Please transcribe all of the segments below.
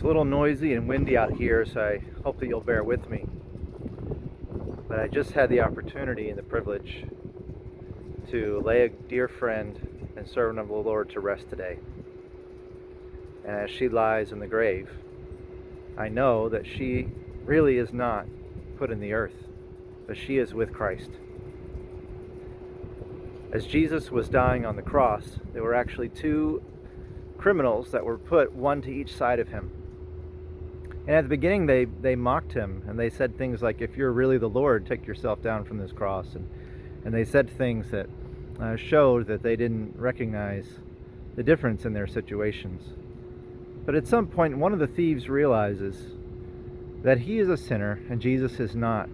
It's a little noisy and windy out here, so I hope that you'll bear with me. But I just had the opportunity and the privilege to lay a dear friend and servant of the Lord to rest today. And as she lies in the grave, I know that she really is not put in the earth, but she is with Christ. As Jesus was dying on the cross, there were actually two criminals that were put, one to each side of him. And at the beginning, they mocked him, and they said things like, "If you're really the Lord, take yourself down from this cross." And they said things that showed that they didn't recognize the difference in their situations. But at some point, one of the thieves realizes that he is a sinner and Jesus is not.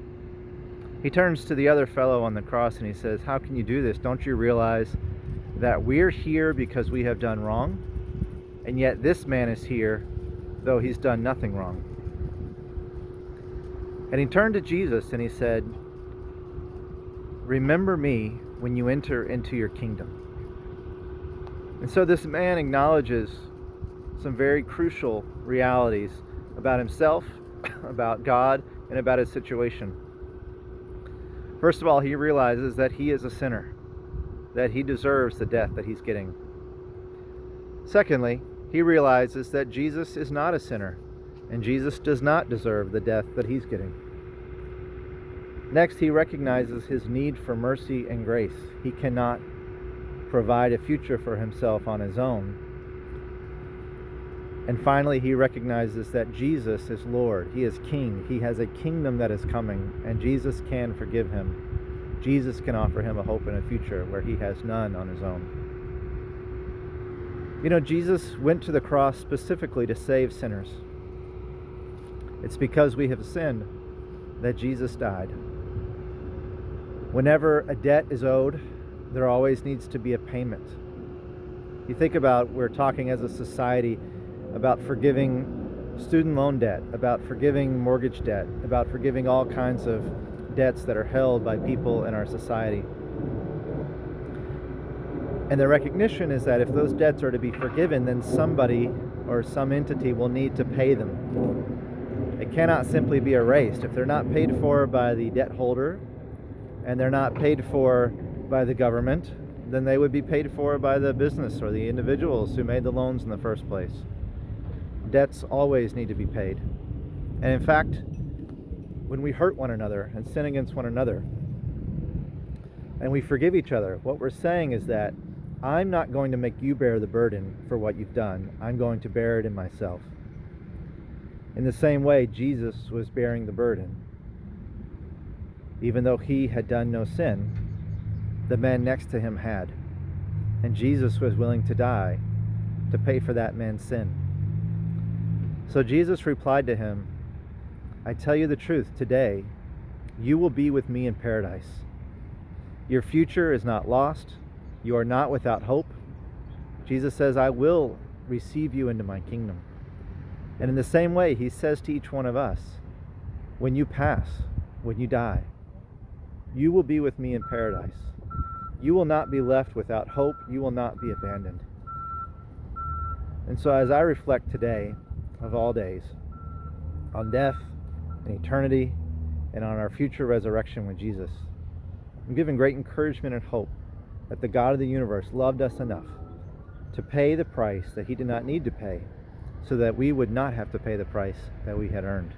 He turns to the other fellow on the cross and he says, "How can you do this? Don't you realize that we're here because we have done wrong? And yet this man is here though he's done nothing wrong." And he turned to Jesus and he said, "Remember me when you enter into your kingdom." And so this man acknowledges some very crucial realities about himself, about God, and about his situation. First of all, he realizes that he is a sinner, that he deserves the death that he's getting. Secondly, he realizes that Jesus is not a sinner, and Jesus does not deserve the death that he's getting. Next, he recognizes his need for mercy and grace. He cannot provide a future for himself on his own. And finally, he recognizes that Jesus is Lord. He is King. He has a kingdom that is coming, and Jesus can forgive him. Jesus can offer him a hope and a future where he has none on his own. You know, Jesus went to the cross specifically to save sinners. It's because we have sinned that Jesus died. Whenever a debt is owed, there always needs to be a payment. You think about, we're talking as a society about forgiving student loan debt, about forgiving mortgage debt, about forgiving all kinds of debts that are held by people in our society. And the recognition is that if those debts are to be forgiven, then somebody or some entity will need to pay them. It cannot simply be erased. If they're not paid for by the debt holder and they're not paid for by the government, then they would be paid for by the business or the individuals who made the loans in the first place. Debts always need to be paid. And in fact, when we hurt one another and sin against one another and we forgive each other, what we're saying is that I'm not going to make you bear the burden for what you've done. I'm going to bear it in myself. In the same way, Jesus was bearing the burden. Even though he had done no sin, the man next to him had. And Jesus was willing to die to pay for that man's sin. So Jesus replied to him, "I tell you the truth, today you will be with me in paradise. Your future is not lost. You are not without hope." Jesus says, "I will receive you into my kingdom." And in the same way, he says to each one of us, when you pass, when you die, you will be with me in paradise. You will not be left without hope. You will not be abandoned. And so as I reflect today, of all days, on death and eternity and on our future resurrection with Jesus, I'm given great encouragement and hope that the God of the universe loved us enough to pay the price that he did not need to pay so that we would not have to pay the price that we had earned.